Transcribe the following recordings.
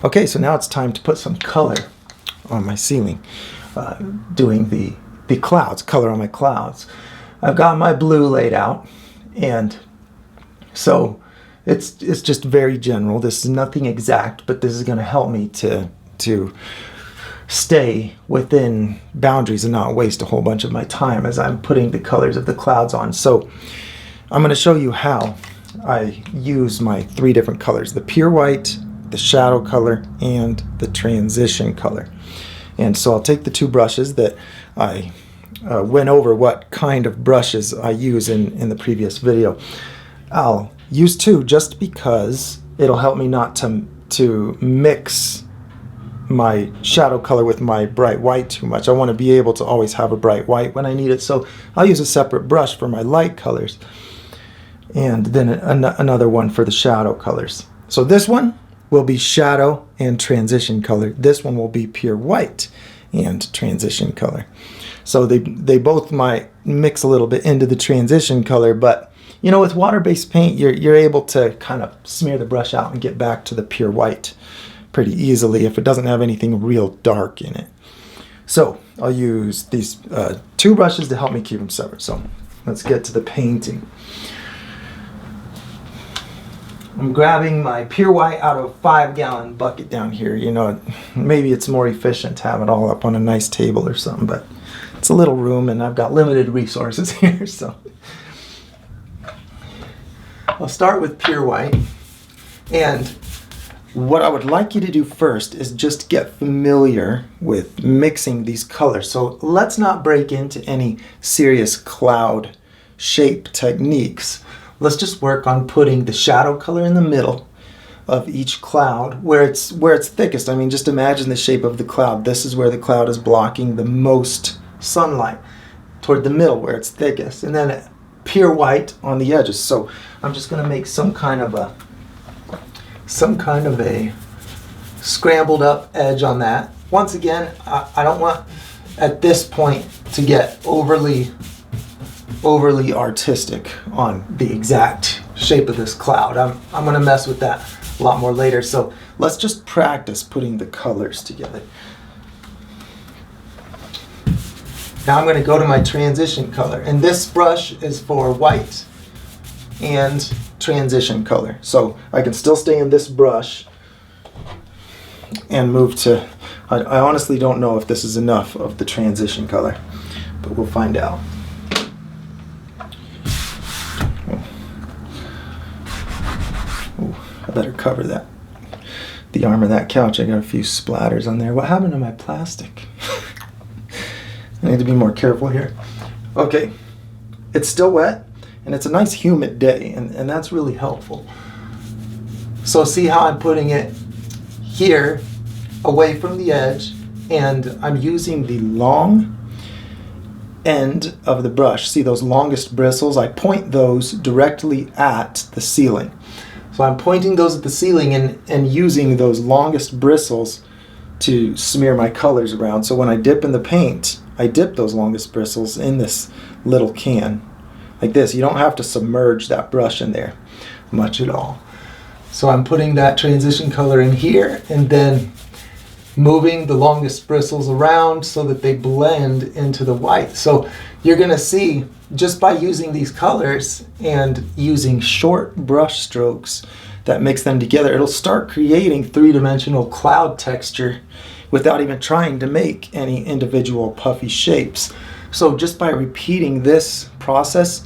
Okay, so now it's time to put some color on my ceiling, doing the clouds, color on my clouds. I've got my blue laid out, and so it's just very general. This is nothing exact, but this is going to help me to stay within boundaries and not waste a whole bunch of my time as I'm putting the colors of the clouds on. So I'm going to show you how I use my 3 different colors: the pure white, the shadow color, and the transition color. And so I'll take the 2 brushes that I went over what kind of brushes I use in the previous video. I'll use 2 just because it'll help me not to mix my shadow color with my bright white too much. I want to be able to always have a bright white when I need it, so I'll use a separate brush for my light colors and then another one for the shadow colors. So this one will be shadow and transition color. This one will be pure white and transition color. So they both might mix a little bit into the transition color, but you know, with water-based paint, you're able to kind of smear the brush out and get back to the pure white pretty easily if it doesn't have anything real dark in it. So I'll use these 2 brushes to help me keep them separate. So let's get to the painting. I'm grabbing my pure white out of a 5-gallon bucket down here. You know, maybe it's more efficient to have it all up on a nice table or something, but it's a little room and I've got limited resources here. So I'll start with pure white, and what I would like you to do first is just get familiar with mixing these colors. So let's not break into any serious cloud shape techniques. Let's just work on putting the shadow color in the middle of each cloud where it's thickest. I mean, just imagine the shape of the cloud. This is where the cloud is blocking the most sunlight, toward the middle where it's thickest, and then pure white on the edges. So I'm just going to make some kind of a scrambled up edge on that. Once again, I don't want at this point to get overly artistic on the exact shape of this cloud. I'm going to mess with that a lot more later. So let's just practice putting the colors together. Now I'm going to go to my transition color, and this brush is for white and transition color. So I can still stay in this brush and move to, I honestly don't know if this is enough of the transition color, but we'll find out. Ooh, I better cover that. The arm of that couch, I got a few splatters on there. What happened to my plastic? I need to be more careful here. Okay, it's still wet, and it's a nice humid day, and that's really helpful. So see how I'm putting it here away from the edge, and I'm using the long end of the brush. See those longest bristles? I point those directly at the ceiling. So I'm pointing those at the ceiling and using those longest bristles to smear my colors around. So when I dip in the paint, I dip those longest bristles in this little can like this. You don't have to submerge that brush in there much at all. So I'm putting that transition color in here and then moving the longest bristles around so that they blend into the white. So you're going to see, just by using these colors and using short brush strokes that mix them together, it'll start creating 3-dimensional cloud texture without even trying to make any individual puffy shapes. So just by repeating this process,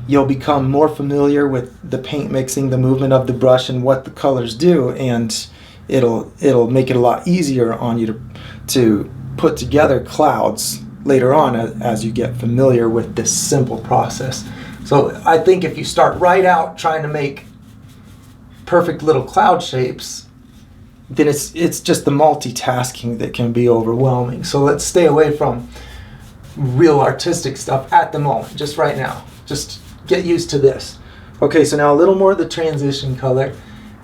you'll become more familiar with the paint mixing, the movement of the brush, and what the colors do, and it'll make it a lot easier on you to put together clouds later on as you get familiar with this simple process. So I think if you start right out trying to make perfect little cloud shapes, then it's just the multitasking that can be overwhelming. So let's stay away from real artistic stuff at the moment, just right now. Just get used to this. Okay, so now a little more of the transition color,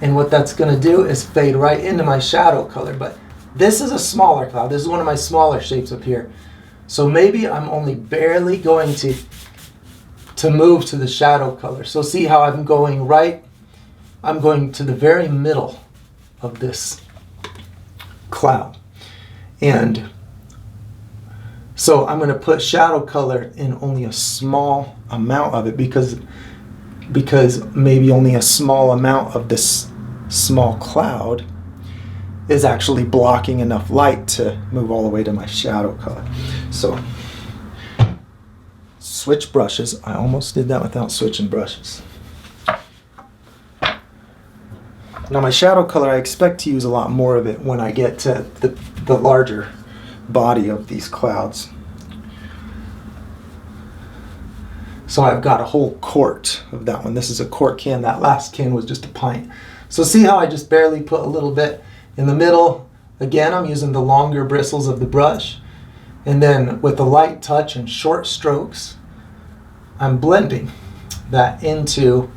and what that's going to do is fade right into my shadow color. But this is a smaller cloud. This is one of my smaller shapes up here. So maybe I'm only barely going to move to the shadow color. So see how I'm going to the very middle of this cloud. And so I'm going to put shadow color in only a small amount of it because maybe only a small amount of this small cloud is actually blocking enough light to move all the way to my shadow color. So switch brushes. I almost did that without switching brushes. Now my shadow color, I expect to use a lot more of it when I get to the larger body of these clouds. So I've got a whole quart of that one. This is a quart can. That last can was just a pint. So see how I just barely put a little bit in the middle? Again, I'm using the longer bristles of the brush. And then with a light touch and short strokes, I'm blending that into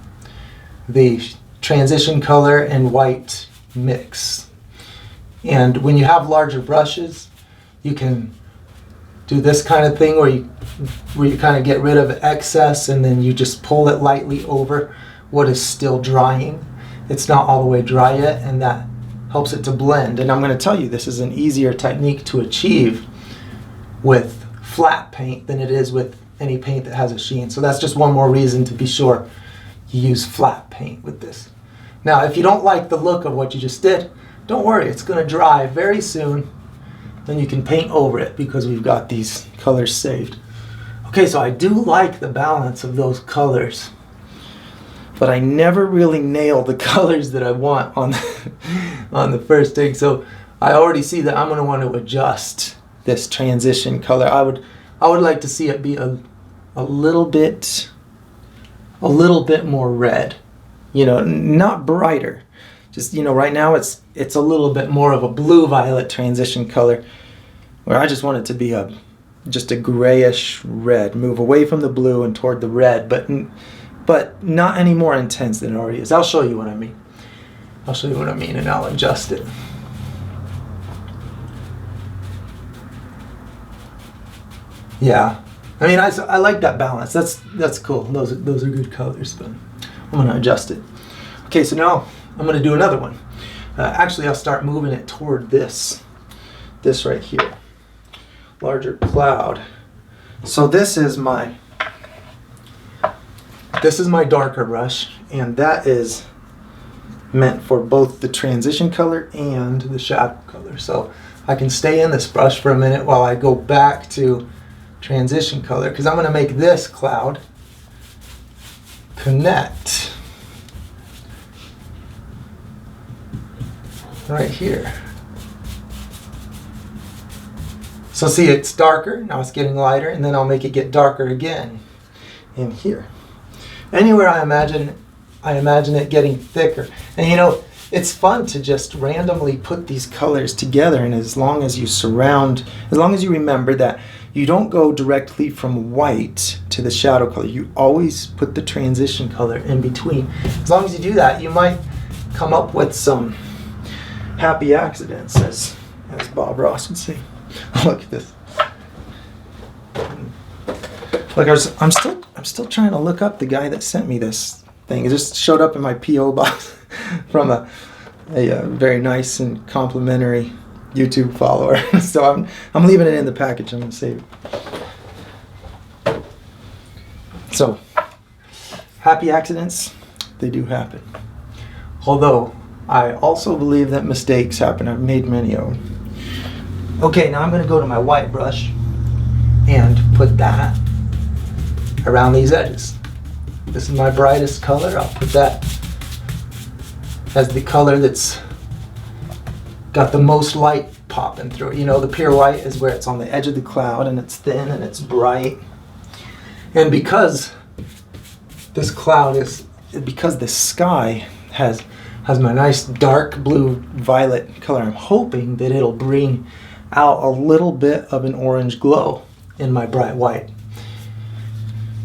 the transition color and white mix. And when you have larger brushes, you can do this kind of thing where you kind of get rid of excess and then you just pull it lightly over what is still drying. It's not all the way dry yet, and that helps it to blend. And I'm going to tell you, this is an easier technique to achieve with flat paint than it is with any paint that has a sheen. So that's just one more reason to be sure you use flat paint with this. Now, if you don't like the look of what you just did, don't worry, it's going to dry very soon. Then you can paint over it because we've got these colors saved. Okay, so I do like the balance of those colors, but I never really nail the colors that I want on the first take. So I already see that I'm going to want to adjust this transition color. I would like to see it be a little bit more red. You know, not brighter. Just, you know, right now it's a little bit more of a blue-violet transition color, where I just want it to be just a grayish red. Move away from the blue and toward the red, but not any more intense than it already is. I'll show you what I mean. I'll show you what I mean, and I'll adjust it. Yeah, I mean, I like that balance. That's cool. Those are good colors, but I'm going to adjust it. Okay, so now I'm going to do another one. Actually, I'll start moving it toward this right here. Larger cloud. So this is my darker brush, and that is meant for both the transition color and the shadow color. So I can stay in this brush for a minute while I go back to transition color, because I'm going to make this cloud connect right here. So see, it's darker, now it's getting lighter, and then I'll make it get darker again in here. Anywhere I imagine it getting thicker. And you know, it's fun to just randomly put these colors together, and as long as you remember that you don't go directly from white to the shadow color, you always put the transition color in between. As long as you do that, you might come up with some happy accidents, as Bob Ross would say. Look at this. Look, I'm still trying to look up the guy that sent me this thing. It just showed up in my P.O. box from a very nice and complimentary YouTube follower. So I'm leaving it in the package. I'm going to save it. So, happy accidents, they do happen. Although, I also believe that mistakes happen. I've made many of them. Okay, now I'm going to go to my white brush and put that around these edges. This is my brightest color. I'll put that as the color that's got the most light popping through it. You know, the pure white is where it's on the edge of the cloud and it's thin and it's bright. And because this sky has my nice dark blue violet color, I'm hoping that it'll bring out a little bit of an orange glow in my bright white.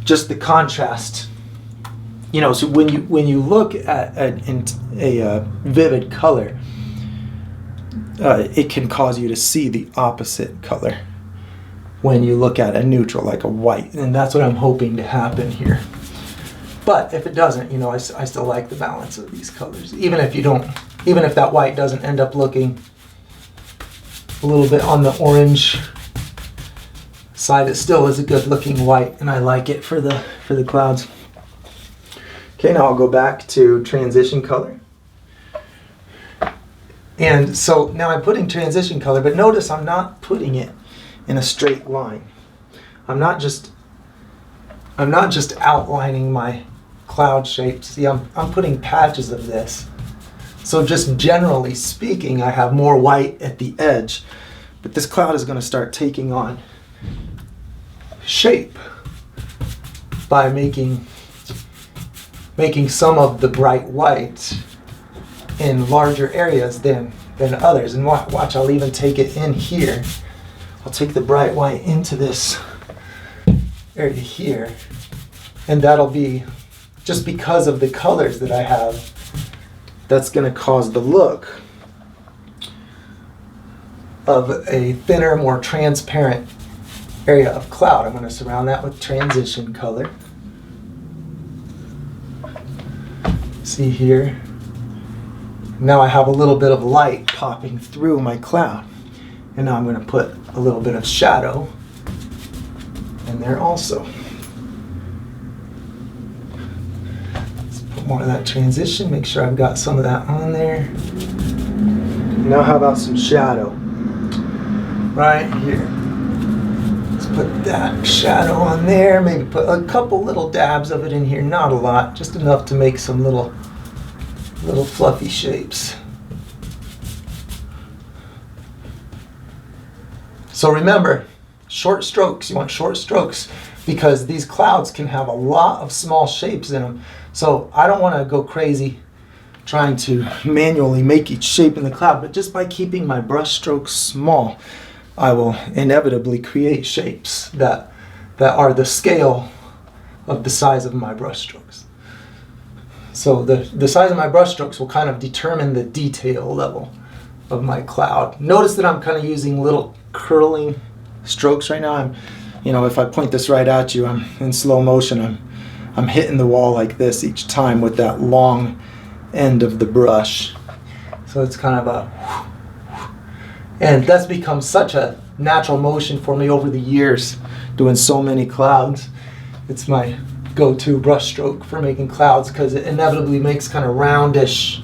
Just the contrast. You know, so when you look at a vivid color, it can cause you to see the opposite color when you look at a neutral, like a white, and that's what I'm hoping to happen here. But if it doesn't, you know, I still like the balance of these colors, even if that white doesn't end up looking a little bit on the orange side. It still is a good looking white, and I like it for the clouds. Okay, now I'll go back to transition color. And so now I'm putting transition color, but notice I'm not putting it in a straight line. I'm not just outlining my cloud shapes. See, I'm putting patches of this. So just generally speaking, I have more white at the edge, but this cloud is going to start taking on shape by making some of the bright white in larger areas than others. And watch, I'll even take it in here. I'll take the bright white into this area here, and that'll be, just because of the colors that I have, that's going to cause the look of a thinner, more transparent area of cloud. I'm going to surround that with transition color. See here? Now I have a little bit of light popping through my cloud. And now I'm going to put a little bit of shadow in there also. Let's put more of that transition, make sure I've got some of that on there. Now how about some shadow? Right here. Let's put that shadow on there, maybe put a couple little dabs of it in here, not a lot, just enough to make some little fluffy shapes. So remember, short strokes. You want short strokes because these clouds can have a lot of small shapes in them. So I don't want to go crazy trying to manually make each shape in the cloud, but just by keeping my brush strokes small, I will inevitably create shapes that are the scale of the size of my brush strokes. So the size of my brush strokes will kind of determine the detail level of my cloud. Notice that I'm kind of using little curling strokes right now. If I point this right at you, I'm in slow motion. I'm hitting the wall like this each time with that long end of the brush. So it's kind of and that's become such a natural motion for me over the years, doing so many clouds. It's my go-to brush stroke for making clouds because it inevitably makes kind of roundish,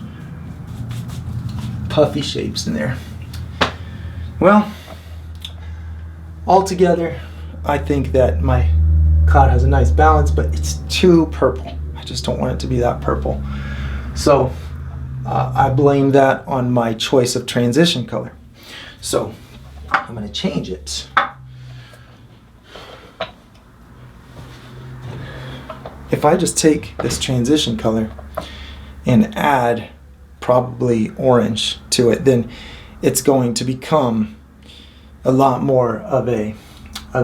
puffy shapes in there. Well, altogether, I think that my cloud has a nice balance, but it's too purple. I just don't want it to be that purple. So I blame that on my choice of transition color. So I'm going to change it. If I just take this transition color and add probably orange to it, then it's going to become a lot more of a I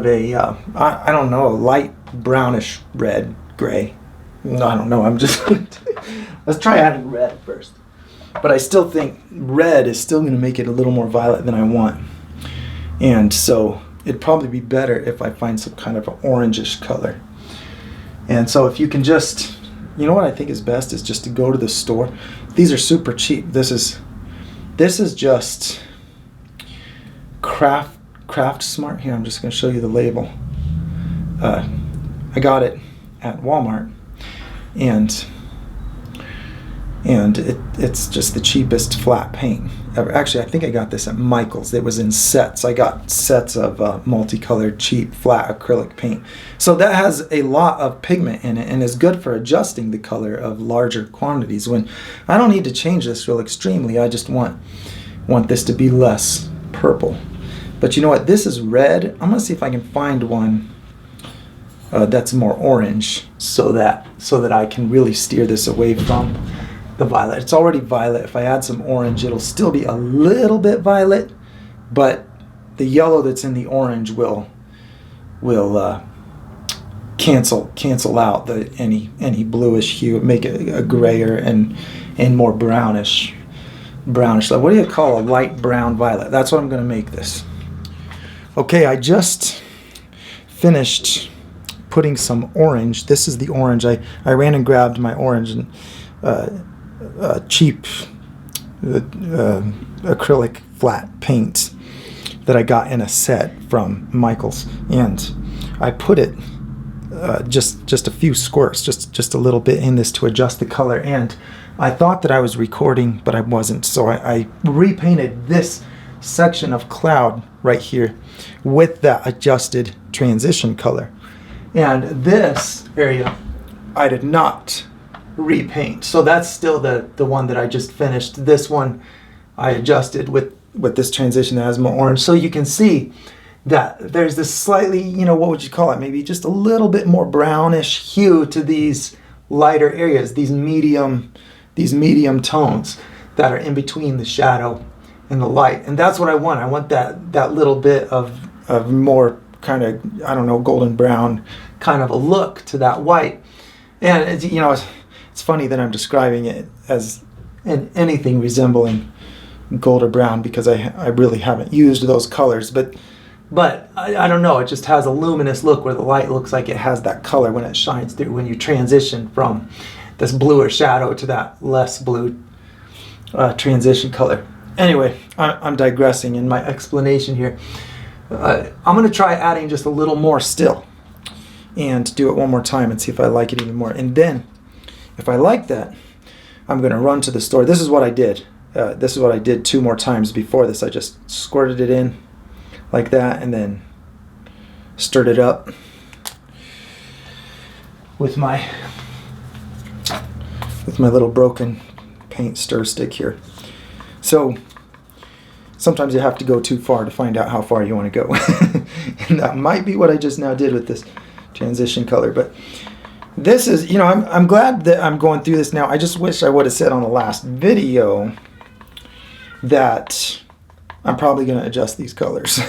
don't know, a light brownish red, gray. No, I don't know. Let's try adding red first. But I still think red is still going to make it a little more violet than I want. And so it'd probably be better if I find some kind of an orangish color. And so if you can just, what I think is best is just to go to the store. These are super cheap. This is just Craft Smart. Here, I'm just going to show you the label. I got it at Walmart, and it's just the cheapest flat paint ever. Actually, I think I got this at Michael's. It was in sets. I got sets of multicolored cheap flat acrylic paint. So that has a lot of pigment in it and is good for adjusting the color of larger quantities. When I don't need to change this real extremely, I just want this to be less purple. But you know what? This is red. I'm going to see if I can find one that's more orange so that I can really steer this away from the violet. It's already violet. If I add some orange, it'll still be a little bit violet, but the yellow that's in the orange will cancel out any bluish hue, make it a grayer and more brownish. What do you call a light brown violet? That's what I'm going to make this. Okay, I just finished putting some orange. This is the orange. I ran and grabbed my orange and cheap acrylic flat paint, that I got in a set from Michaels, and I put it just a few squirts, just a little bit in this to adjust the color. And I thought that I was recording, but I wasn't. So I repainted this section of cloud right here with that adjusted transition color. And this area I did not repaint. So that's still the one that I just finished. This one I adjusted with this transition that has more orange. So you can see that there's this slightly, you know, what would you call it? Maybe just a little bit more brownish hue to these lighter areas, these medium tones that are in between the shadow and the light. And that's what I want. I want that little bit of more kind of, I don't know, golden brown kind of a look to that white. And it's, you know, it's funny that I'm describing it as anything resembling gold or brown, because I really haven't used those colors, but I don't know, it just has a luminous look where the light looks like it has that color when it shines through, when you transition from this bluer shadow to that less blue transition color. Anyway, I'm digressing in my explanation here. I'm going to try adding just a little more still and do it one more time and see if I like it even more. And then if I like that, I'm going to run to the store. This is what I did. This is what I did 2 more times before this. I just squirted it in like that and then stirred it up with my little broken paint stir stick here. So sometimes you have to go too far to find out how far you want to go. And that might be what I just now did with this transition color. But this is, you know, I'm glad that I'm going through this now. I just wish I would have said on the last video that I'm probably going to adjust these colors.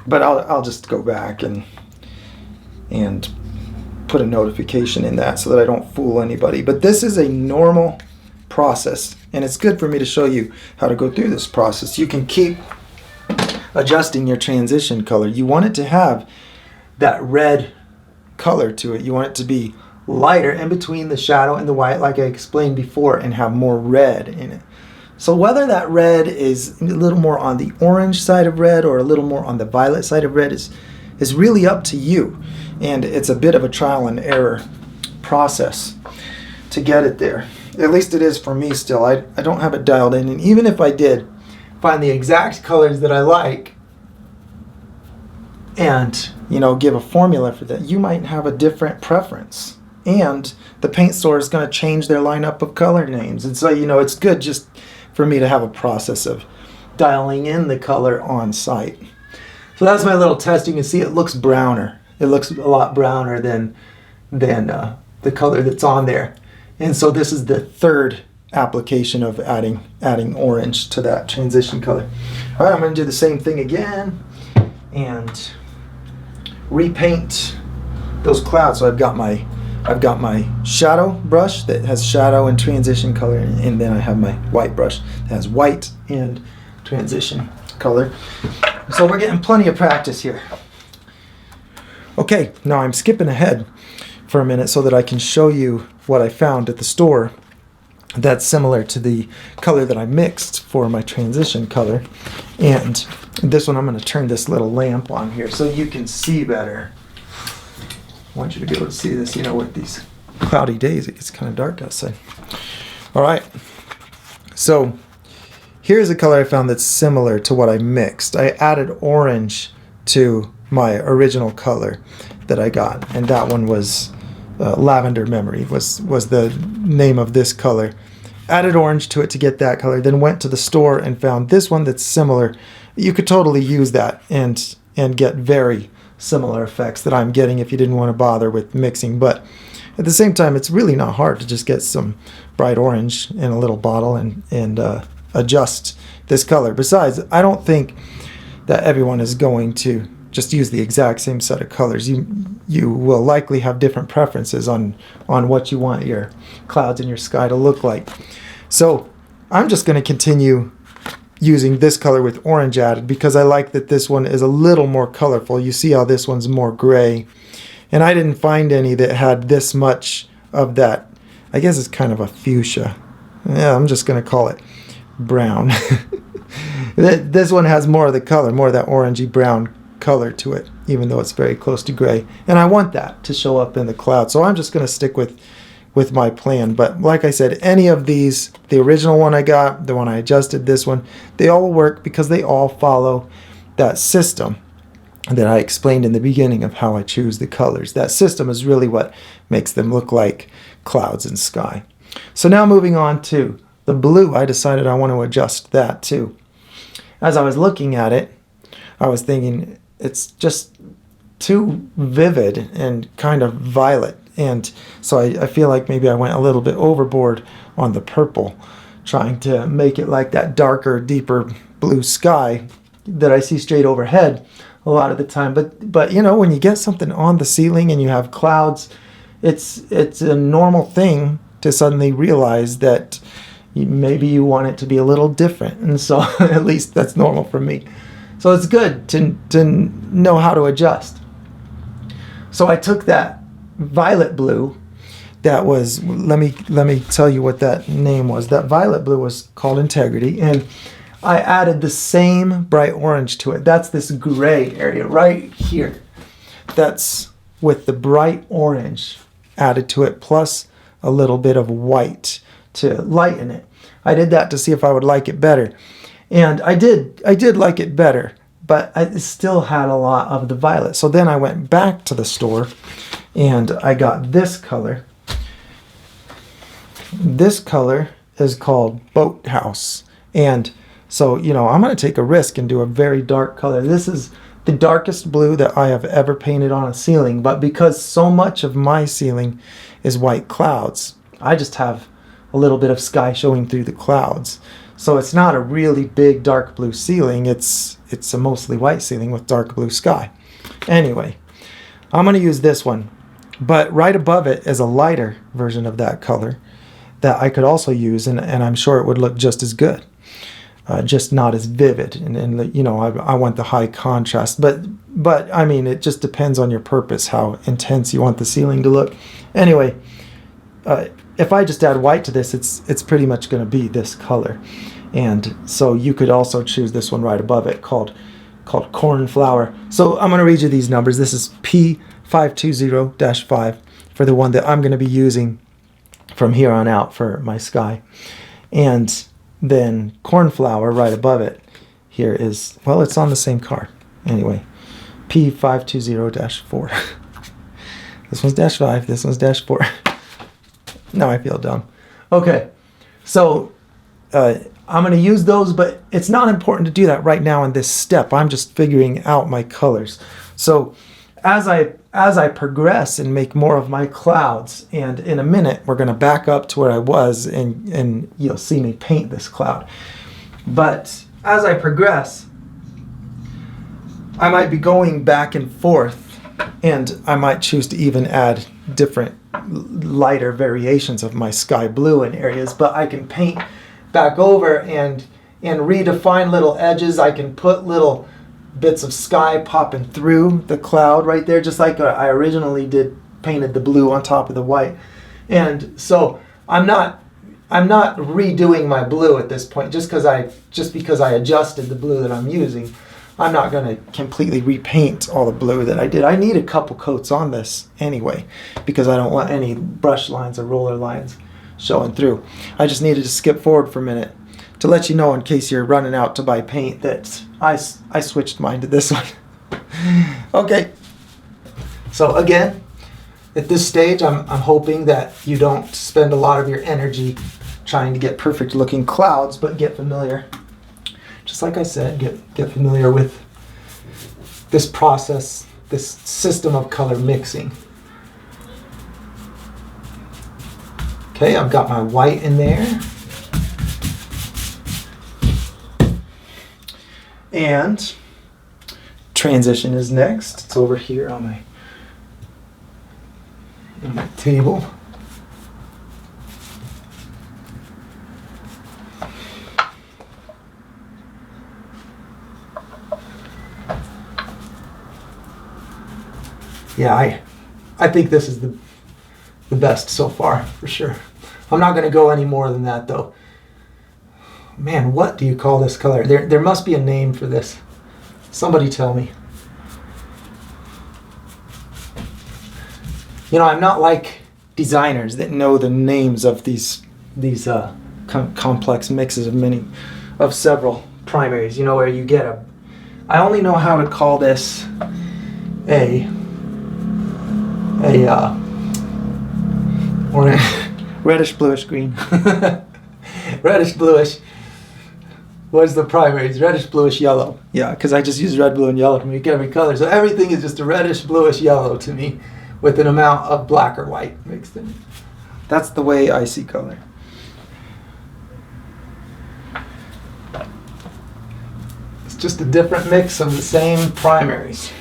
But I'll just go back and put a notification in that so that I don't fool anybody. But this is a normal process, and it's good for me to show you how to go through this process. You can keep adjusting your transition color. You want it to have that red color to it. You want it to be lighter in between the shadow and the white, like I explained before, and have more red in it. So whether that red is a little more on the orange side of red or a little more on the violet side of red is really up to you. And it's a bit of a trial and error process to get it there. At least it is for me still. I don't have it dialed in. And even if I did find the exact colors that I like and, you know, give a formula for that, you might have a different preference. And the paint store is going to change their lineup of color names. And so, you know, it's good just for me to have a process of dialing in the color on site. So that's my little test. You can see it looks browner. It looks a lot browner than the color that's on there. And so this is the third application of adding orange to that transition color. All right, I'm going to do the same thing again and repaint those clouds. So I've got my shadow brush that has shadow and transition color, and then I have my white brush that has white and transition color. So we're getting plenty of practice here. Okay, now I'm skipping ahead for a minute so that I can show you what I found at the store that's similar to the color that I mixed for my transition color. And this one, I'm going to turn this little lamp on here so you can see better. I want you to be able to see this, you know, with these cloudy days, it gets kind of dark outside. All right, so here's a color I found that's similar to what I mixed. I added orange to my original color that I got, and that one was Lavender Memory was the name of this color. Added orange to it to get that color, then went to the store and found this one that's similar. You could totally use that and get very similar effects that I'm getting if you didn't want to bother with mixing. But at the same time, it's really not hard to just get some bright orange in a little bottle and adjust this color. Besides, I don't think that everyone is going to just use the exact same set of colors. You will likely have different preferences on what you want your clouds in your sky to look like. So I'm just going to continue using this color with orange added because I like that this one is a little more colorful. You see how this one's more gray, and I didn't find any that had this much of that. I guess it's kind of a fuchsia. Yeah, I'm just going to call it brown. This one has more of the color, more of that orangey brown color to it, even though it's very close to gray. And I want that to show up in the cloud. So I'm just going to stick with my plan. But like I said, any of these, the original one I got, the one I adjusted, this one, they all work because they all follow that system that I explained in the beginning of how I choose the colors. That system is really what makes them look like clouds and sky. So now moving on to the blue, I decided I want to adjust that too. As I was looking at it, I was thinking it's just too vivid and kind of violet. And so I feel like maybe I went a little bit overboard on the purple, trying to make it like that darker, deeper blue sky that I see straight overhead a lot of the time. But you know, when you get something on the ceiling and you have clouds, it's a normal thing to suddenly realize that maybe you want it to be a little different. And so at least that's normal for me. So it's good to know how to adjust. So I took that violet blue that was, let me tell you what that name was. That violet blue was called Integrity, and I added the same bright orange to it. That's this gray area right here. That's with the bright orange added to it, plus a little bit of white to lighten it. I did that to see if I would like it better. And I did like it better, but I still had a lot of the violet. So then I went back to the store and I got this color. This color is called Boat House. And so, you know, I'm going to take a risk and do a very dark color. This is the darkest blue that I have ever painted on a ceiling, but because so much of my ceiling is white clouds, I just have a little bit of sky showing through the clouds. So it's not a really big dark blue ceiling. It's a mostly white ceiling with dark blue sky. Anyway, I'm going to use this one, but right above it is a lighter version of that color that I could also use, and I'm sure it would look just as good. Just not as vivid, and you know, I want the high contrast, but I mean, it just depends on your purpose, how intense you want the ceiling to look. Anyway, if I just add white to this, it's pretty much going to be this color. And so you could also choose this one right above it called Cornflower. So I'm going to read you these numbers. This is P520-5 for the one that I'm going to be using from here on out for my sky. And then Cornflower right above it here is, well, it's on the same card. Anyway, P520-4. This one's -5, this one's -4. Now I feel dumb. Okay, so I'm going to use those, but it's not important to do that right now in this step. I'm just figuring out my colors. So as I progress and make more of my clouds, and in a minute we're going to back up to where I was, and you'll see me paint this cloud. But as I progress, I might be going back and forth, and I might choose to even add different lighter variations of my sky blue in areas, but I can paint back over and redefine little edges. I can put little bits of sky popping through the cloud right there, just like I originally painted the blue on top of the white. And so I'm not redoing my blue at this point just because I adjusted the blue that I'm using. I'm not going to completely repaint all the blue that I did. I need a couple coats on this anyway, because I don't want any brush lines or roller lines showing through. I just needed to skip forward for a minute to let you know, in case you're running out to buy paint, that I switched mine to this one. Okay, so again, at this stage, I'm hoping that you don't spend a lot of your energy trying to get perfect looking clouds, but get familiar, just like I said, get familiar with this process, this system of color mixing. Okay, I've got my white in there. And transition is next. It's over here on my table. Yeah, I think this is the best so far, for sure. I'm not going to go any more than that, though. Man, what do you call this color? There must be a name for this. Somebody tell me. You know, I'm not like designers that know the names of these complex mixes of several primaries. You know, where you get I only know how to call this orange, reddish bluish green. Reddish bluish. What is the primaries? Reddish bluish yellow. Yeah, because I just use red, blue, and yellow to make every color. So everything is just a reddish bluish yellow to me, with an amount of black or white mixed in. That's the way I see color. It's just a different mix of the same primaries.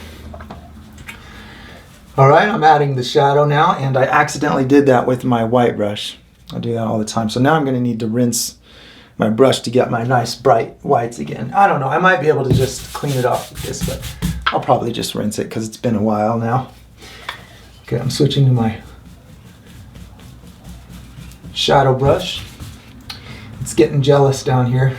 All right, I'm adding the shadow now, and I accidentally did that with my white brush. I do that all the time. So now I'm going to need to rinse my brush to get my nice bright whites again. I don't know, I might be able to just clean it off with this, but I'll probably just rinse it because it's been a while now. Okay, I'm switching to my shadow brush. It's getting jealous down here.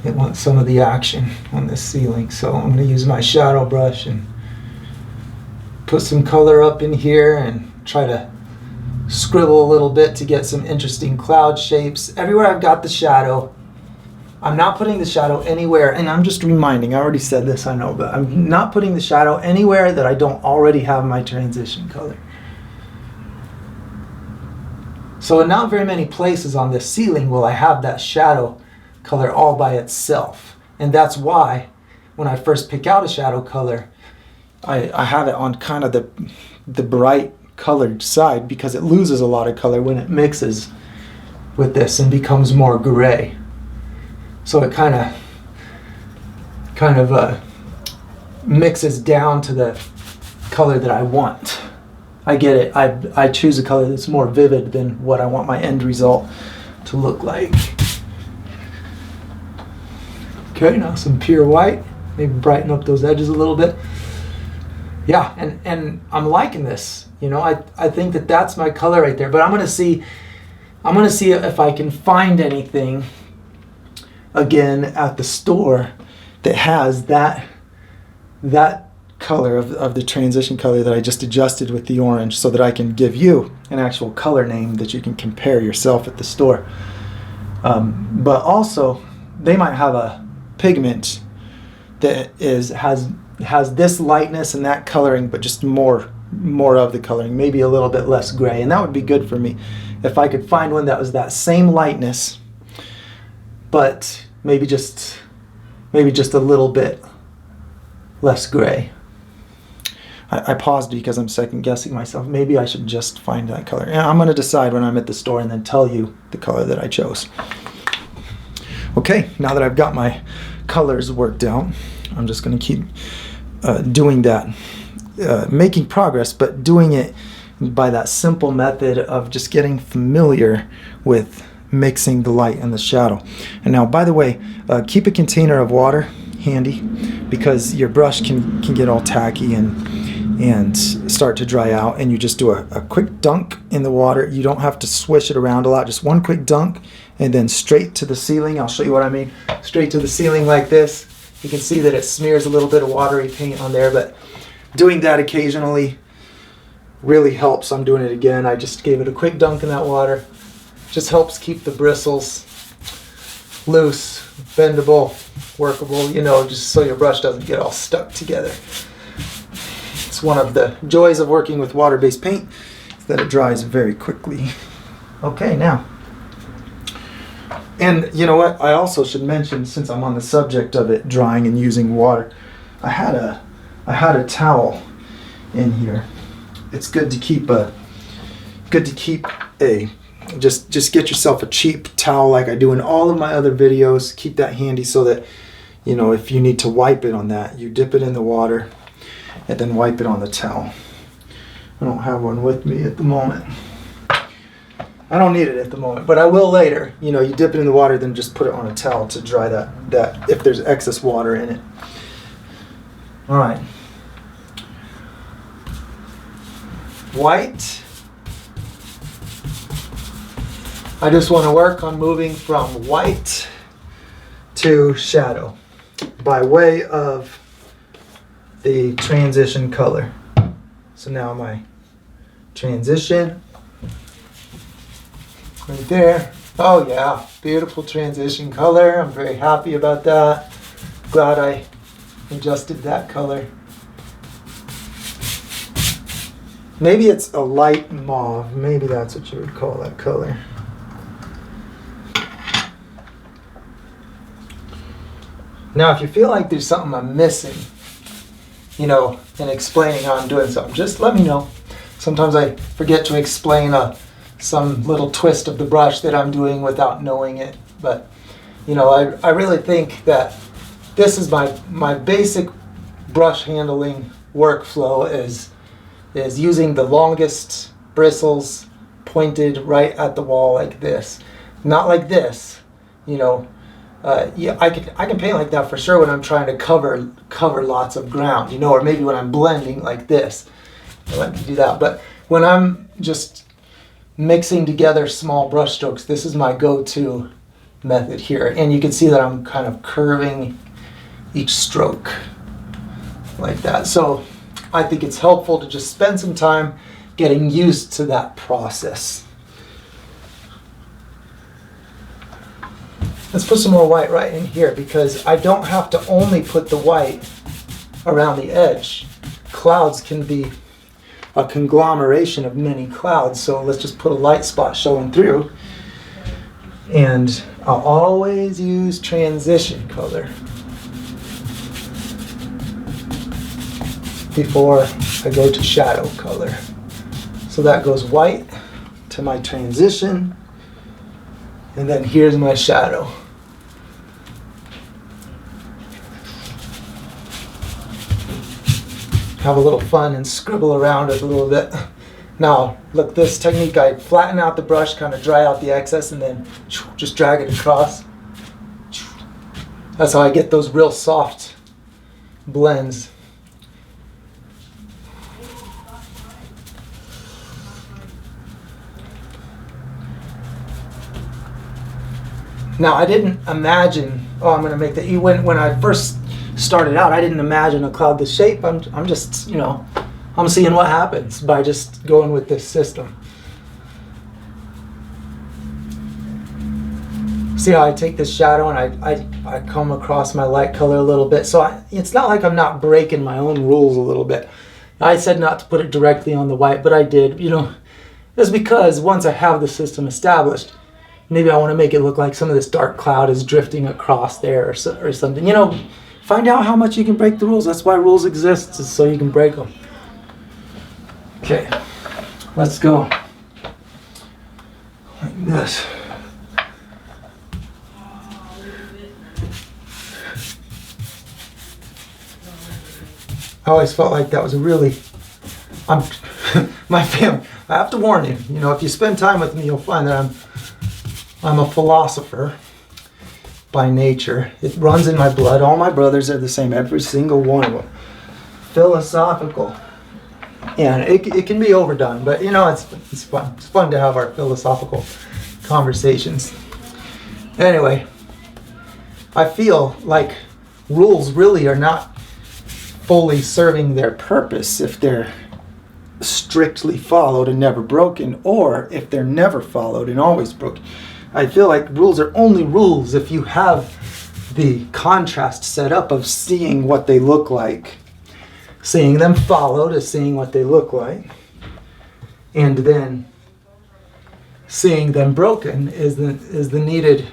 It wants some of the action on this ceiling, so I'm going to use my shadow brush and put some color up in here and try to scribble a little bit to get some interesting cloud shapes. Everywhere I've got the shadow, I'm not putting the shadow anywhere, and I'm just reminding, I already said this, I know, but I'm not putting the shadow anywhere that I don't already have my transition color. So in not very many places on this ceiling will I have that shadow color all by itself. And that's why when I first pick out a shadow color, I have it on kind of the bright colored side, because it loses a lot of color when it mixes with this and becomes more gray. So it kind of mixes down to the color that I want. I get it. I choose a color that's more vivid than what I want my end result to look like. Okay, now some pure white. Maybe brighten up those edges a little bit. Yeah, and I'm liking this. You know, I think that that's my color right there. But I'm gonna see if I can find anything again at the store that has that color of the transition color that I just adjusted with the orange, so that I can give you an actual color name that you can compare yourself at the store. But also, they might have a pigment that has this lightness and that coloring, but just more of the coloring, maybe a little bit less gray, and that would be good for me if I could find one that was that same lightness, but maybe just a little bit less gray. I paused because I'm second guessing myself. Maybe I should just find that color. And I'm going to decide when I'm at the store and then tell you the color that I chose. Okay, now that I've got my colors worked out, I'm just going to keep doing that, making progress, but doing it by that simple method of just getting familiar with mixing the light and the shadow. And now, by the way, keep a container of water handy, because your brush can get all tacky and start to dry out, and you just do a quick dunk in the water. You don't have to swish it around a lot, just one quick dunk and then straight to the ceiling. I'll show you what I mean. Straight to the ceiling like this. You can see that it smears a little bit of watery paint on there, but doing that occasionally really helps. I'm doing it again. I just gave it a quick dunk in that water. Just helps keep the bristles loose, bendable, workable, you know, just so your brush doesn't get all stuck together. It's one of the joys of working with water-based paint, is that it dries very quickly. Okay, now. And you know what, I also should mention, since I'm on the subject of it drying and using water, I had a towel in here. It's good to keep just get yourself a cheap towel like I do in all of my other videos. Keep that handy so that, you know, if you need to wipe it on that, you dip it in the water and then wipe it on the towel. I don't have one with me at the moment. I don't need it at the moment, but I will later. You know, you dip it in the water, then just put it on a towel to dry that if there's excess water in it. All right. White. I just want to work on moving from white to shadow by way of the transition color. So now my transition right there. Oh yeah, beautiful transition color. I'm very happy about that. Glad I adjusted that color. Maybe it's a light mauve. Maybe that's what you would call that color. Now, if you feel like there's something I'm missing, you know, in explaining how I'm doing something, just let me know. Sometimes I forget to explain some little twist of the brush that I'm doing without knowing it. But, you know, I really think that this is my basic brush handling workflow is using the longest bristles pointed right at the wall like this. Not like this, you know. Yeah, I can paint like that for sure when I'm trying to cover lots of ground, you know, or maybe when I'm blending like this. I like to do that. But when I'm just mixing together small brush strokes, this is my go-to method here. And you can see that I'm kind of curving each stroke like that. So I think it's helpful to just spend some time getting used to that process. Let's put some more white right in here because I don't have to only put the white around the edge. Clouds can be a conglomeration of many clouds, so let's just put a light spot showing through. And I'll always use transition color before I go to shadow color. So that goes white to my transition, and then here's my shadow. Have a little fun and scribble around it a little bit. Now, look, this technique, I flatten out the brush, kind of dry out the excess, and then just drag it across. That's how I get those real soft blends. Now, I didn't imagine, I'm going to make that. When I first started out, I didn't imagine a cloud this shape. I'm just, you know, I'm seeing what happens by just going with this system. See how I take this shadow and I come across my light color a little bit. So it's not like I'm not breaking my own rules a little bit. I said not to put it directly on the white, but I did, you know. It's because once I have the system established, maybe I want to make it look like some of this dark cloud is drifting across there or something. You know, find out how much you can break the rules. That's why rules exist, is so you can break them. Okay, let's go. Like this. I always felt like that was a really, my family, I have to warn you, you know, if you spend time with me, you'll find that I'm a philosopher by nature. It runs in my blood. All my brothers are the same, every single one of them. Philosophical. And it can be overdone, but you know, it's fun. It's fun to have our philosophical conversations. Anyway, I feel like rules really are not fully serving their purpose if they're strictly followed and never broken, or if they're never followed and always broken. I feel like rules are only rules if you have the contrast set up of seeing what they look like. Seeing them followed is seeing what they look like. And then seeing them broken is the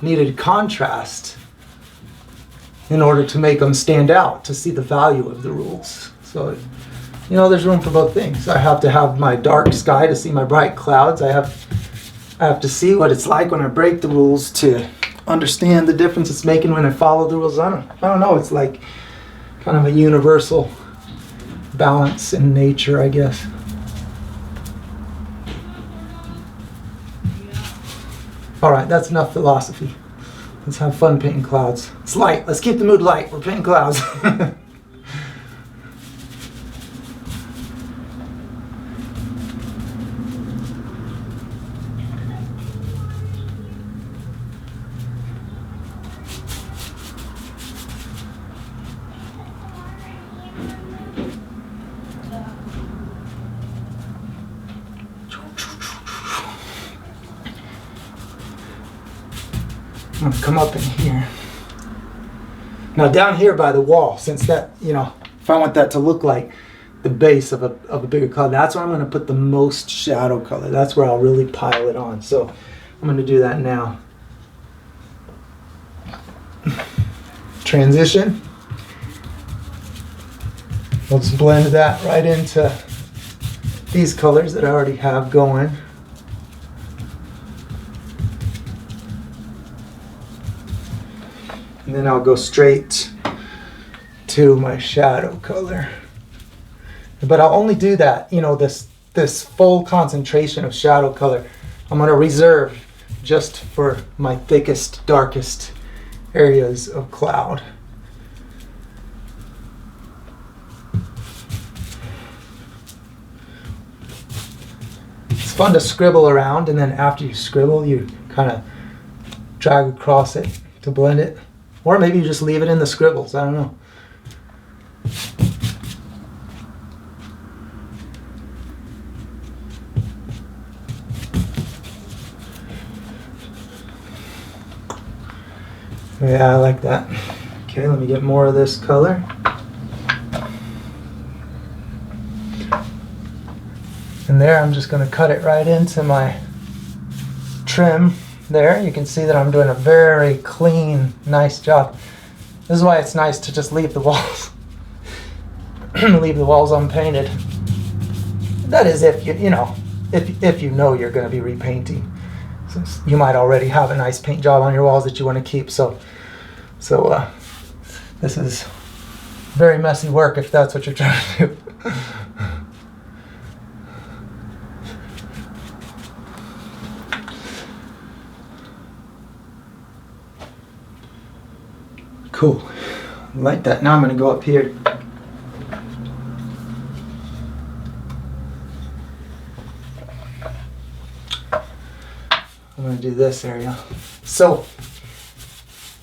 needed contrast in order to make them stand out, to see the value of the rules. So, you know, there's room for both things. I have to have my dark sky to see my bright clouds. I have to see what it's like when I break the rules to understand the difference it's making when I follow the rules. I don't know. It's like kind of a universal balance in nature, I guess. All right, that's enough philosophy. Let's have fun painting clouds. It's light. Let's keep the mood light. We're painting clouds. I'm gonna come up in here. Now down here by the wall, since that, you know, if I want that to look like the base of a bigger color, that's where I'm gonna put the most shadow color. That's where I'll really pile it on. So I'm gonna do that now. Transition. Let's blend that right into these colors that I already have going. And then I'll go straight to my shadow color. But I'll only do that, you know, this full concentration of shadow color, I'm going to reserve just for my thickest, darkest areas of cloud. It's fun to scribble around, and then after you scribble, you kind of drag across it to blend it. Or maybe you just leave it in the scribbles, I don't know. Yeah, I like that. Okay, let me get more of this color. And there, I'm just going to cut it right into my trim. There, you can see that I'm doing a very clean, nice job. This is why it's nice to just leave the walls, leave the walls unpainted. That is if you know, if you know you're going to be repainting. So you might already have a nice paint job on your walls that you want to keep. So this is very messy work if that's what you're trying to do. Cool, like that. Now I'm going to go up here. I'm going to do this area. So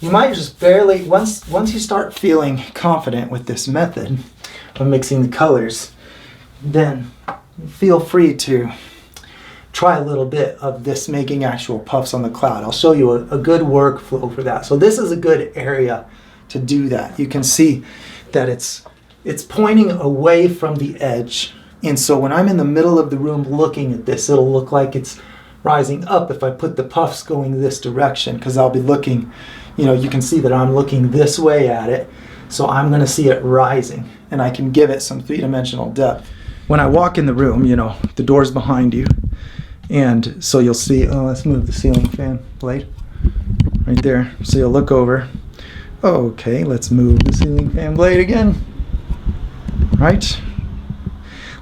you might just barely, once you start feeling confident with this method of mixing the colors, then feel free to try a little bit of this making actual puffs on the cloud. I'll show you a good workflow for that. So this is a good area to do that. You can see that it's pointing away from the edge. And so when I'm in the middle of the room looking at this, it'll look like it's rising up if I put the puffs going this direction, because I'll be looking, you know, you can see that I'm looking this way at it. So I'm going to see it rising, and I can give it some three-dimensional depth. When I walk in the room, you know, the door's behind you. And so you'll see, oh, let's move the ceiling fan blade right there. So you'll look over. Okay, let's move the ceiling fan blade again. Right?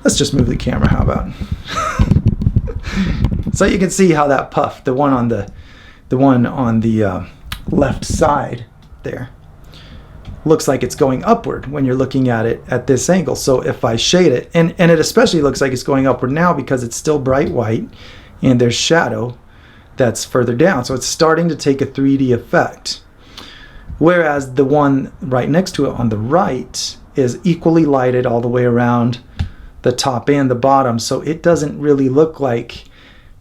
Let's just move the camera, how about? So you can see how that puff, the one on the left side there, looks like it's going upward when you're looking at it at this angle. So if I shade it, and it especially looks like it's going upward now because it's still bright white and there's shadow that's further down. So it's starting to take a 3D effect. Whereas the one right next to it on the right is equally lighted all the way around the top and the bottom. So it doesn't really look like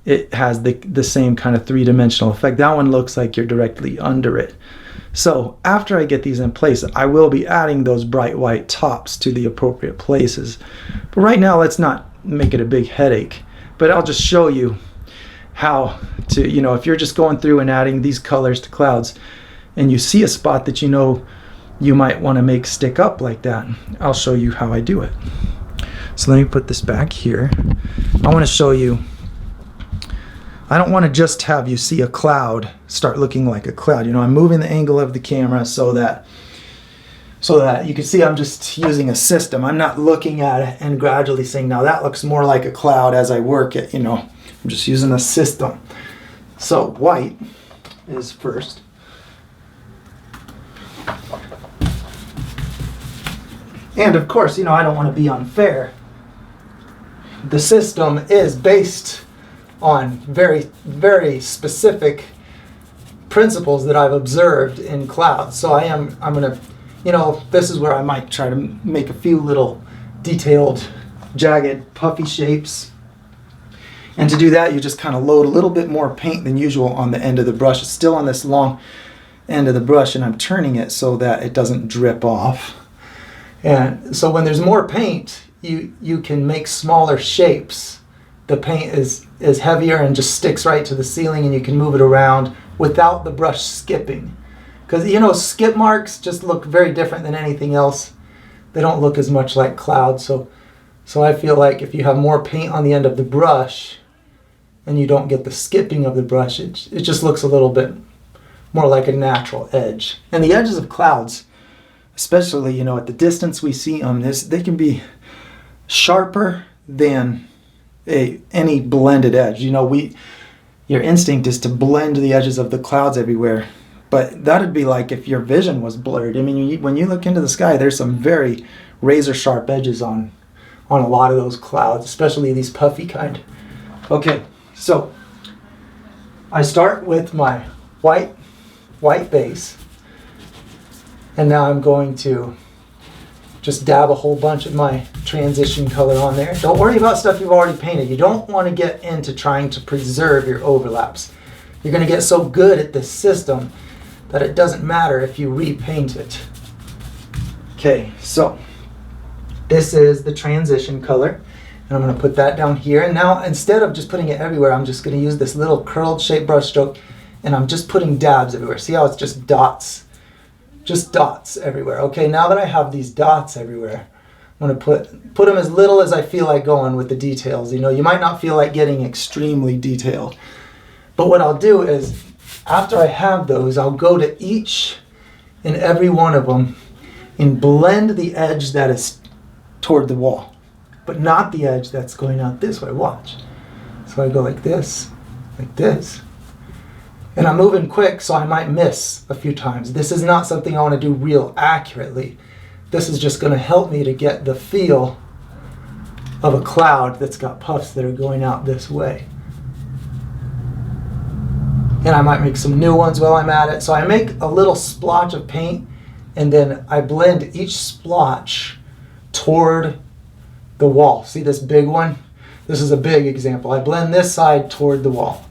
it has the same kind of three-dimensional effect. That one looks like you're directly under it. So after I get these in place, I will be adding those bright white tops to the appropriate places. But right now, let's not make it a big headache. But I'll just show you how to, you know, if you're just going through and adding these colors to clouds and you see a spot that you know you might want to make stick up like that, I'll show you how I do it. So let me put this back here. I want to show you, I don't want to just have you see a cloud start looking like a cloud. You know, I'm moving the angle of the camera so that you can see I'm just using a system. I'm not looking at it and gradually saying, now that looks more like a cloud as I work it, you know. I'm just using a system. So white is first. And of course, you know, I don't want to be unfair. The system is based on very, very specific principles that I've observed in clouds. So I'm gonna, you know, this is where I might try to make a few little detailed, jagged, puffy shapes. And to do that, you just kind of load a little bit more paint than usual on the end of the brush. It's still on this long end of the brush and I'm turning it so that it doesn't drip off. And so when there's more paint, you can make smaller shapes. The paint is heavier and just sticks right to the ceiling, and you can move it around without the brush skipping. Because, you know, skip marks just look very different than anything else. They don't look as much like clouds. So I feel like if you have more paint on the end of the brush and you don't get the skipping of the brush, it just looks a little bit more like a natural edge. And the edges of clouds, especially, you know, at the distance we see them, they can be sharper than any blended edge. You know, your instinct is to blend the edges of the clouds everywhere. But that'd be like if your vision was blurred. I mean, when you look into the sky, there's some very razor sharp edges on a lot of those clouds, especially these puffy kind. Okay, so I start with my white base, and now I'm going to just dab a whole bunch of my transition color on there. Don't worry about stuff you've already painted. You don't want to get into trying to preserve your overlaps. You're going to get so good at this system that it doesn't matter if you repaint it. Okay, so this is the transition color, and I'm going to put that down here. And now, instead of just putting it everywhere, I'm just going to use this little curled shape brush stroke, and I'm just putting dabs everywhere. See how it's just dots everywhere. Okay, now that I have these dots everywhere, I'm going to put them as little as I feel like going with the details. You know, you might not feel like getting extremely detailed, but what I'll do is, after I have those, I'll go to each and every one of them and blend the edge that is toward the wall, but not the edge that's going out this way. Watch. So I go like this, and I'm moving quick, so I might miss a few times. This is not something I want to do real accurately. This is just going to help me to get the feel of a cloud that's got puffs that are going out this way. And I might make some new ones while I'm at it. So I make a little splotch of paint, and then I blend each splotch toward the wall. See this big one? This is a big example. I blend this side toward the wall.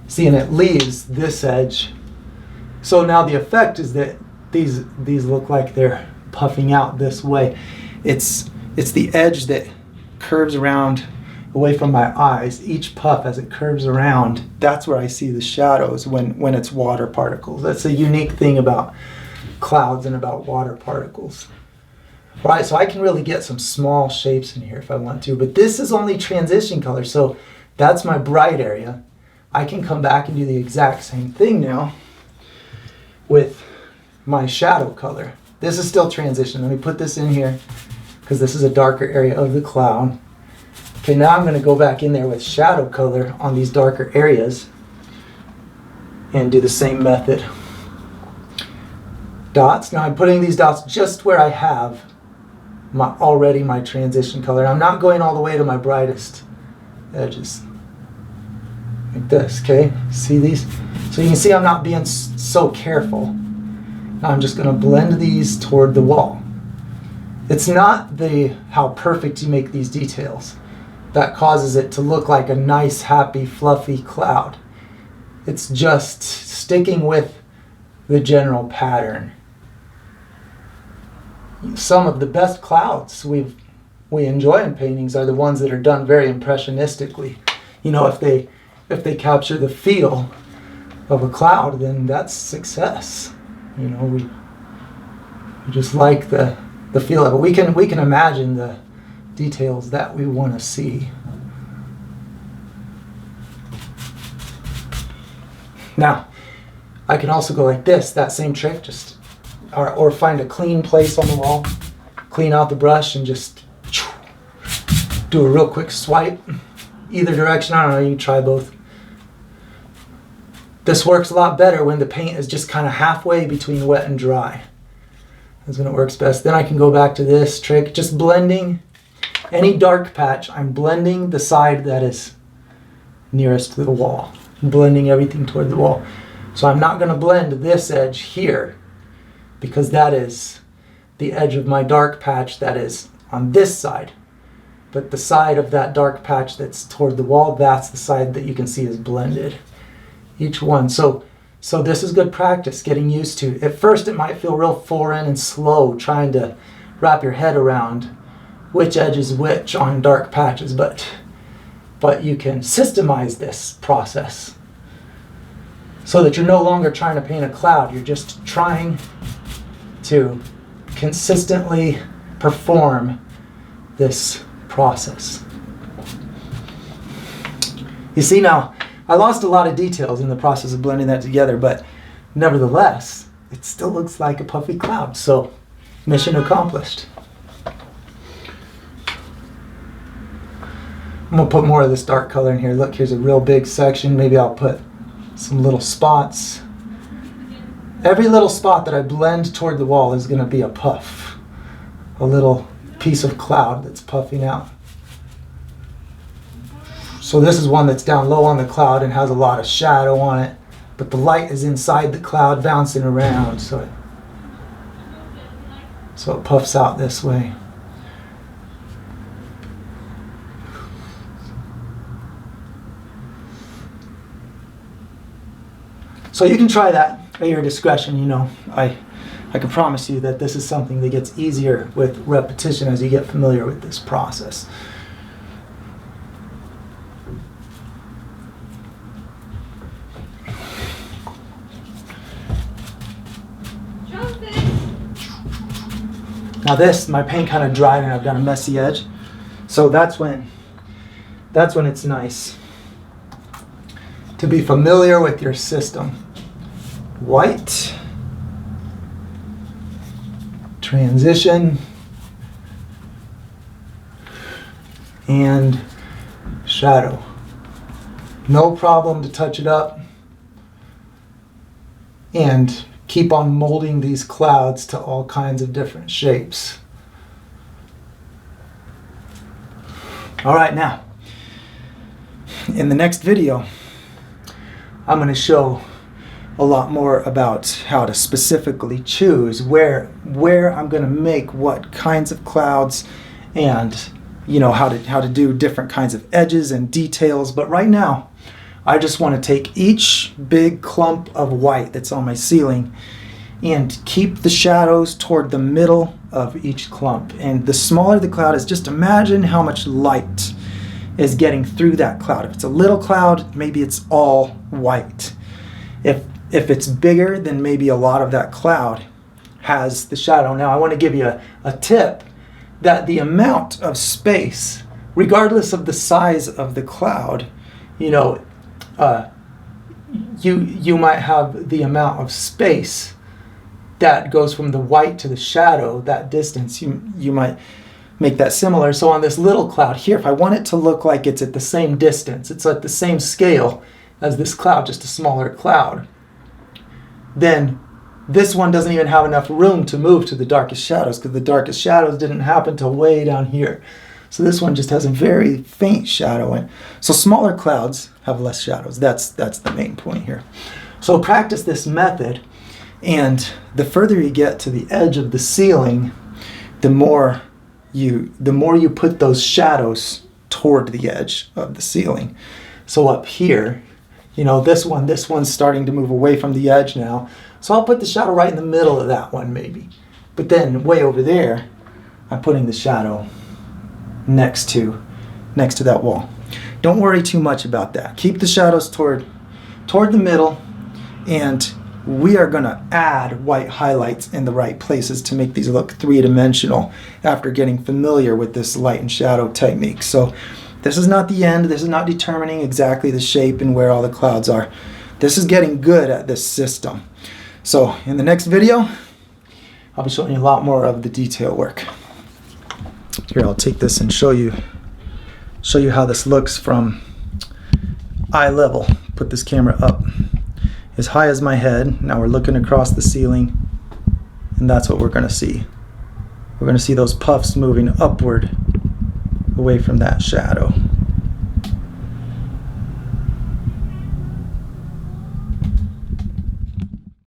See, and it leaves this edge. So now the effect is that these look like they're puffing out this way. It's the edge that curves around away from my eyes. Each puff, as it curves around, that's where I see the shadows when it's water particles. That's a unique thing about clouds and about water particles. All right, so I can really get some small shapes in here if I want to, but this is only transition color, so that's my bright area. I can come back and do the exact same thing now with my shadow color. This is still transition. Let me put this in here because this is a darker area of the cloud. Okay, now I'm going to go back in there with shadow color on these darker areas and do the same method. Dots. Now I'm putting these dots just where I have already my transition color. I'm not going all the way to my brightest edges. Like this, okay? See these? So you can see I'm not being so careful. Now I'm just going to blend these toward the wall. It's not how perfect you make these details that causes it to look like a nice, happy, fluffy cloud. It's just sticking with the general pattern. Some of the best clouds we enjoy in paintings are the ones that are done very impressionistically. You know, if they capture the feel of a cloud, then that's success. You know, we just like the feel of it. We can imagine the details that we want to see. Now, I can also go like this, that same trick, or find a clean place on the wall, clean out the brush, and just do a real quick swipe either direction. I don't know, you can try both. This works a lot better when the paint is just kind of halfway between wet and dry. That's when it works best. Then I can go back to this trick, just blending any dark patch. I'm blending the side that is nearest to the wall, blending everything toward the wall. So I'm not going to blend this edge here because that is the edge of my dark patch that is on this side. But the side of that dark patch that's toward the wall, that's the side that you can see is blended. Each one. So So this is good practice, getting used to. At first it might feel real foreign and slow trying to wrap your head around which edge is which on dark patches, but you can systemize this process so that you're no longer trying to paint a cloud. You're just trying to consistently perform this process. You see, now I lost a lot of details in the process of blending that together, but nevertheless, it still looks like a puffy cloud. So, mission accomplished. I'm gonna put more of this dark color in here. Look, here's a real big section. Maybe I'll put some little spots. Every little spot that I blend toward the wall is gonna be a puff. A little piece of cloud that's puffing out. So this is one that's down low on the cloud and has a lot of shadow on it, but the light is inside the cloud bouncing around, so it puffs out this way. So you can try that at your discretion. You know, I can promise you that this is something that gets easier with repetition as you get familiar with this process. Now this, my paint kind of dried and I've got a messy edge. So that's when it's nice to be familiar with your system. White, transition, and shadow. No problem to touch it up and keep on molding these clouds to all kinds of different shapes. All right, now, in the next video, I'm going to show a lot more about how to specifically choose where I'm going to make what kinds of clouds, and you know how to do different kinds of edges and details. But right now, I just want to take each big clump of white that's on my ceiling and keep the shadows toward the middle of each clump. And the smaller the cloud is, just imagine how much light is getting through that cloud. If it's a little cloud, maybe it's all white. If it's bigger, then maybe a lot of that cloud has the shadow. Now I want to give you a tip that the amount of space, regardless of the size of the cloud, you know, you might have the amount of space that goes from the white to the shadow, that distance, you might make that similar. So on this little cloud here, if I want it to look like it's at the same distance, it's at the same scale as this cloud, just a smaller cloud, then this one doesn't even have enough room to move to the darkest shadows, because the darkest shadows didn't happen till way down here. So this one just has a very faint shadow in. So smaller clouds have less shadows. That's the main point here. So practice this method, and the further you get to the edge of the ceiling, the more you put those shadows toward the edge of the ceiling. So up here, you know, this one's starting to move away from the edge now. So I'll put the shadow right in the middle of that one maybe. But then way over there, I'm putting the shadow next to that wall. Don't worry too much about that. Keep the shadows toward the middle, and we are going to add white highlights in the right places to make these look three-dimensional after getting familiar with this light and shadow technique. So this is not the end. This is not determining exactly the shape and where all the clouds are. This is getting good at this system. So in the next video, I'll be showing you a lot more of the detail work. Here, I'll take this and show you how this looks from eye level. Put this camera up as high as my head. Now we're looking across the ceiling, and that's what we're going to see. We're going to see those puffs moving upward away from that shadow.